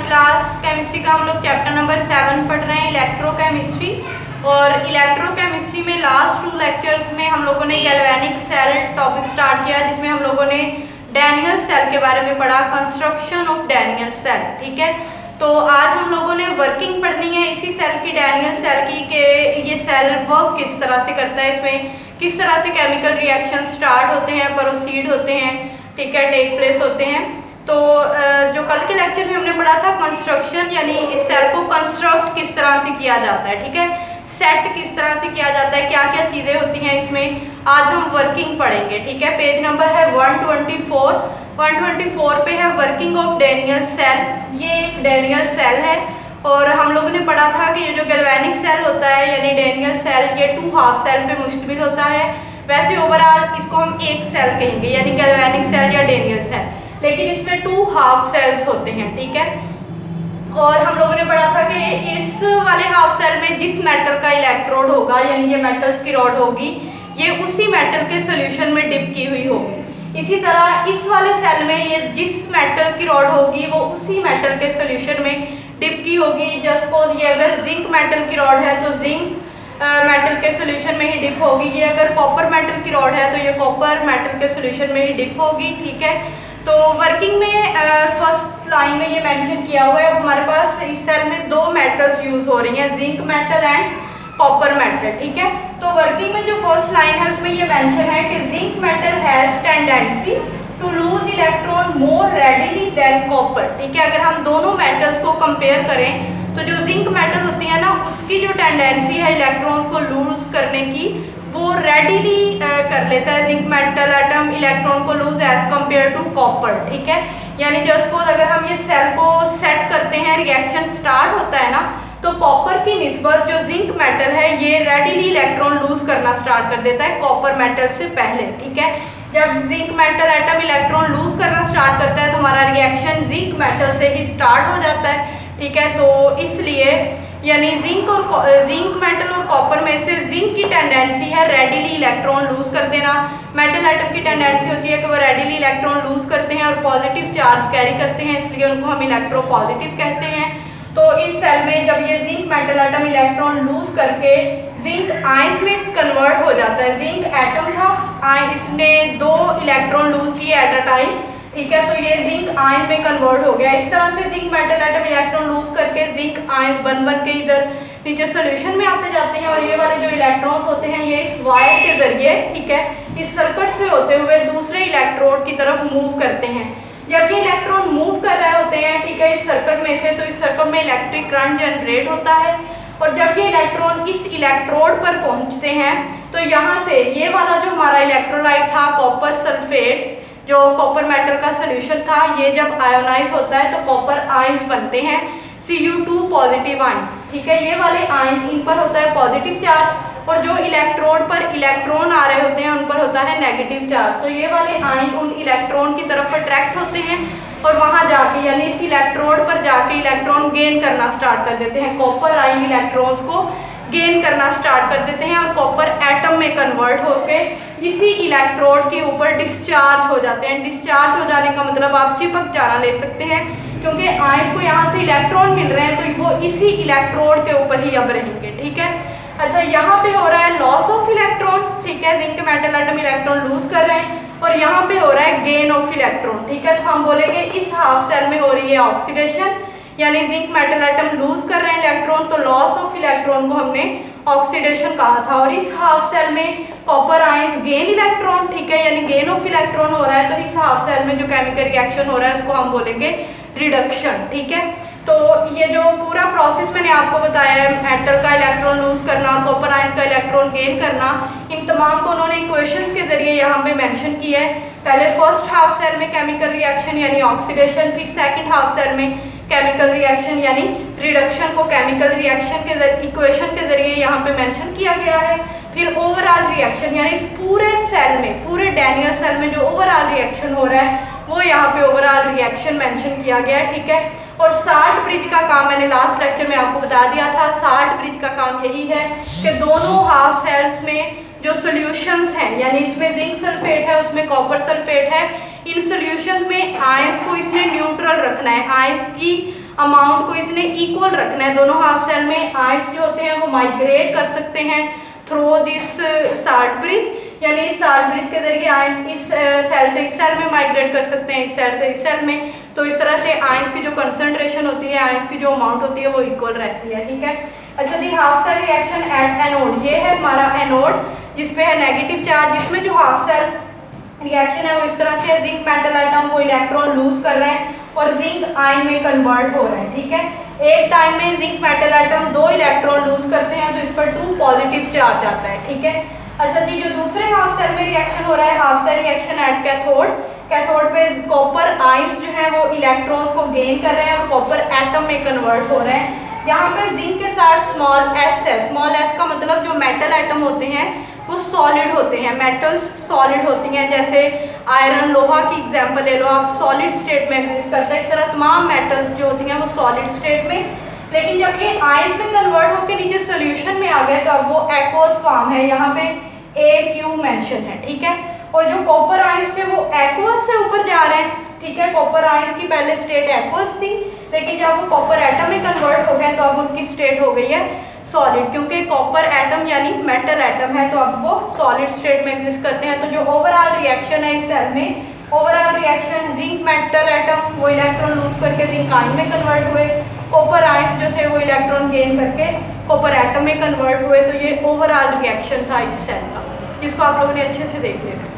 Class chemistry का हम लोग चैप्टर नंबर 7 पढ़ रहे हैं, इलेक्ट्रोकेमिस्ट्री। और इलेक्ट्रोकेमिस्ट्री में लास्ट 2 लेक्चर्स में हम लोगों ने गैल्वेनिक सेल टॉपिक स्टार्ट किया, जिसमें हम लोगों ने डैनियल सेल के बारे में पढ़ा, कंस्ट्रक्शन ऑफ डैनियल सेल। ठीक है, तो आज हम लोगों ने वर्किंग पढ़नी है इसी सेल की, डैनियल सेल की, कि ये सेल वर्क किस तरह से करता है, इसमें किस तरह से केमिकल रिएक्शन स्टार्ट होते हैं, प्रोसीड होते हैं, ठीक है, टेक प्लेस होते हैं। तो जो कल के लेक्चर में हमने पढ़ा था कंस्ट्रक्शन, यानी इस सेल को कंस्ट्रक्ट किस तरह से किया जाता है, ठीक है, सेट किस तरह से किया जाता है, क्या क्या चीज़ें होती हैं इसमें, आज हम वर्किंग पढ़ेंगे। ठीक है, पेज नंबर है 124 पे है वर्किंग ऑफ डैनियल सेल। ये एक डैनियल सेल है और हम लोगों ने पढ़ा था कि ये जो गैल्वेनिक सेल होता है यानी डैनियल सेल, ये 2 हाफ सेल पे मुश्तमिल होता है। वैसे ओवरऑल इसको हम एक सेल कहेंगे, यानी गैल्वेनिक सेल या डैनियल सेल, लेकिन इसमें 2 हाफ सेल्स होते हैं। ठीक है, और हम लोगों ने पढ़ा था कि इस वाले हाफ सेल में जिस मेटल का इलेक्ट्रोड होगा, यानी ये मेटल्स की रॉड होगी, ये उसी मेटल के सॉल्यूशन में डिप की हुई होगी। इसी तरह इस वाले सेल में ये जिस मेटल की रॉड होगी वो उसी मेटल के सॉल्यूशन में डिप की होगी। जस्ट सपोज ये अगर जिंक मेटल की रॉड है तो जिंक मेटल के सॉल्यूशन में ही डिप होगी, ये अगर कॉपर मेटल की रॉड है तो ये कॉपर मेटल के सॉल्यूशन में ही डिप होगी। ठीक है, तो वर्किंग में फर्स्ट लाइन में ये मेंशन किया हुआ है, हमारे पास इस सेल में 2 मेटल्स यूज हो रही हैं, zinc metal and copper metal. ठीक है, तो वर्किंग में जो फर्स्ट लाइन है उसमें ये मेंशन है कि zinc metal has tendency to lose electron more readily than copper. ठीक है, अगर हम दोनों मेटल्स को कंपेयर करें तो जो जिंक मेटल होती है ना, उसकी जो टेंडेंसी है इलेक्ट्रॉन्स को लूज करने की, वो रेडिली कर लेता है जिंक मेटल एटम इलेक्ट्रॉन को lose as compare to copper. ठीक है, यानी जस्ट सपोज अगर हम ये सेल को सेट करते हैं, रिएक्शन स्टार्ट होता है ना, तो कॉपर की निस्बत जो जिंक मेटल है ये रेडिली इलेक्ट्रॉन लूज करना स्टार्ट कर देता है कॉपर मेटल से पहले। ठीक है, जब zinc metal atom electron lose करना स्टार्ट करता है तो हमारा रिएक्शन जिंक मेटल से ही स्टार्ट हो जाता है। ठीक है, तो इसलिए यानी जिंक मेटल और कॉपर में से जिंक की टेंडेंसी है रेडिली इलेक्ट्रॉन लूज कर देना, मेटल एटम की टेंडेंसी होती है कि वो रेडिली इलेक्ट्रॉन लूज करते हैं और पॉजिटिव चार्ज कैरी करते हैं, इसलिए उनको हम इलेक्ट्रोपॉजिटिव कहते हैं। तो इस सेल में जब ये zinc metal atom electron lose करके जिंक आयंस में कन्वर्ट हो जाता है, जिंक एटम था, इसने 2 इलेक्ट्रॉन लूज किए एट अ टाइम। ठीक है, तो ये जिंक आयन में कन्वर्ट हो गया। इस तरह से zinc metal atom electron lose करके जिंक आयंस बन के इधर नीचे सॉल्यूशन में आते जाते हैं, और ये वाले जो इलेक्ट्रॉन्स होते हैं ये इस वायर के जरिए, ठीक है, इस सर्किट से होते हुए दूसरे इलेक्ट्रोड की तरफ मूव करते हैं। जब ये इलेक्ट्रॉन मूव कर रहे होते हैं, ठीक है, इस सर्किट में से, तो इस सर्किट में इलेक्ट्रिक करंट जनरेट होता है, और जब ये इलेक्ट्रॉन इस इलेक्ट्रोड पर पहुंचते हैं तो यहाँ से ये वाला जो हमारा इलेक्ट्रोलाइट था कॉपर सल्फेट, जो कॉपर मेटल का सोल्यूशन था, ये जब आयोनाइज होता है तो कॉपर आयंस बनते हैं, Cu2 पॉजिटिव आयंस। ठीक है, ये वाले आयंस, इन पर होता है पॉजिटिव चार्ज, और जो इलेक्ट्रोड पर इलेक्ट्रॉन आ रहे होते हैं उन पर होता है नेगेटिव चार्ज। तो ये वाले आयन उन इलेक्ट्रॉन की तरफ अट्रैक्ट होते हैं और वहां जाके यानी इस इलेक्ट्रोड पर जाके इलेक्ट्रॉन गेन करना स्टार्ट कर देते हैं, कॉपर आयन इलेक्ट्रॉन्स को गेन करना स्टार्ट कर देते हैं और कॉपर एटम में कन्वर्ट होकर इसी इलेक्ट्रोड के ऊपर डिस्चार्ज हो जाते हैं। डिस्चार्ज हो जाने का मतलब आप चिपक जाना ले सकते हैं, क्योंकि आयंस को यहाँ से इलेक्ट्रॉन मिल रहे हैं तो वो इसी इलेक्ट्रोड के ऊपर ही अब रहेंगे। ठीक है, अच्छा, यहाँ पे हो रहा है लॉस ऑफ इलेक्ट्रॉन। ठीक है, zinc metal atom electron lose कर रहे हैं, और यहाँ पे हो रहा है गेन ऑफ इलेक्ट्रॉन। ठीक है, तो हम बोलेंगे इस हाफ सेल में हो रही है ऑक्सीडेशन, यानी जिंक मेटल एटम लूज कर रहे हैं इलेक्ट्रॉन, तो लॉस ऑफ इलेक्ट्रॉन को हमने ऑक्सीडेशन कहा था। और इस हाफ सेल में कॉपर आयंस गेन इलेक्ट्रॉन, ठीक है, यानी गेन ऑफ इलेक्ट्रॉन हो रहा है, तो इस हाफ सेल में जो केमिकल रिएक्शन हो रहा है उसको हम बोलेंगे रिडक्शन। ठीक है, तो ये जो पूरा प्रोसेस मैंने आपको बताया है, मेटल का इलेक्ट्रॉन लूज करना और कॉपर आयंस का इलेक्ट्रॉन गेन करना, इन तमाम को उन्होंने इक्वेशंस के जरिए यहाँ पे मेंशन किया है। पहले फर्स्ट हाफ सेल में केमिकल रिएक्शन यानी ऑक्सीडेशन, फिर सेकंड हाफ सेल में केमिकल रिएक्शन यानी रिडक्शन को केमिकल रिएक्शन के इक्वेशन के जरिए यहाँ पे मेंशन किया गया है। फिर ओवरऑल रिएक्शन यानी इस पूरे सेल में, पूरे डैनियल सेल में जो ओवरऑल रिएक्शन हो रहा है वो यहाँ पे ओवरऑल रिएक्शन मेंशन किया गया है। ठीक है, और साल्ट ब्रिज का काम मैंने लास्ट लेक्चर में आपको बता दिया था। साल्ट ब्रिज का काम यही है कि दोनों हाफ सेल्स में जो सॉल्यूशंस हैं, यानी इसमें जिंक सल्फेट है उसमें कॉपर सल्फेट है, इन सॉल्यूशंस में आयंस को इसने न्यूट्रल रखना है, आयंस की अमाउंट को इसने इक्वल रखना है। दोनों हाफ सेल में आयंस जो होते हैं वो माइग्रेट कर सकते हैं थ्रू दिस साल्ट ब्रिज, यानी इस साल्ट ब्रिज के जरिए आयंस इस सेल से इस सेल में माइग्रेट कर सकते हैं, इस सेल से इस सेल में। तो इस तरह से आयंस की जो कंसंट्रेशन होती है, आयंस की जो अमाउंट होती है वो इक्वल रहती है, ठीक है। अच्छा जी, half cell reaction at anode, ये है हमारा एनोड जिसपे है नेगेटिव चार्ज, जिसमें जो हाफ सेल रिएक्शन है वो इस तरह से जिंक मेटल आइटम वो इलेक्ट्रॉन लूज कर रहे हैं और जिंक आयन में कन्वर्ट हो रहे हैं, ठीक है। एक टाइम में zinc metal atom 2 electron lose करते हैं तो इस पर 2 पॉजिटिव चार्ज आता है, ठीक है। अच्छा जी, जो दूसरे हाफ सेल में रिएक्शन हो रहा है, half cell reaction at cathode, cathode पे कॉपर आयंस जो है वो इलेक्ट्रॉन्स को गेन कर रहे हैं और कॉपर एटम में कन्वर्ट हो रहे हैं। यहाँ पे जिंक के साथ स्मॉल एस है, स्मॉल एस का मतलब जो मेटल आइटम होते हैं वो सॉलिड होते हैं, मेटल्स सॉलिड होती हैं, जैसे आयरन लोहा की एग्जांपल ले लो आप, सॉलिड स्टेट में एग्जिस्ट करता है। इस तरह तमाम मेटल्स जो होती हैं वो सॉलिड स्टेट में, लेकिन जब ये आयंस में कन्वर्ट होकर नीचे सोल्यूशन में आ गए तो अब वो एक्वस फॉर्म है, यहाँ पे AQ मेंशन है, ठीक है। और जो कॉपर आयंस थे वो एक्वस से ऊपर जा रहे हैं, ठीक है। कॉपर आयंस की पहले स्टेट एक्वस थी, लेकिन जब वो कॉपर एटम में कन्वर्ट हो गए तो अब उनकी स्टेट हो गई है सॉलिड, क्योंकि कॉपर एटम यानी मेटल एटम है तो अब वो सॉलिड स्टेट में एग्जिस्ट करते हैं। तो जो ओवरऑल रिएक्शन है इस सेल में, overall reaction zinc metal atom वो इलेक्ट्रॉन लूज करके जिंक आयन में कन्वर्ट हुए, कॉपर आयंस जो थे वो इलेक्ट्रॉन गेन करके कॉपर एटम में कन्वर्ट हुए। तो ये ओवरऑल रिएक्शन था इस सेल का, जिसको आप लोगों ने अच्छे से देख लिया।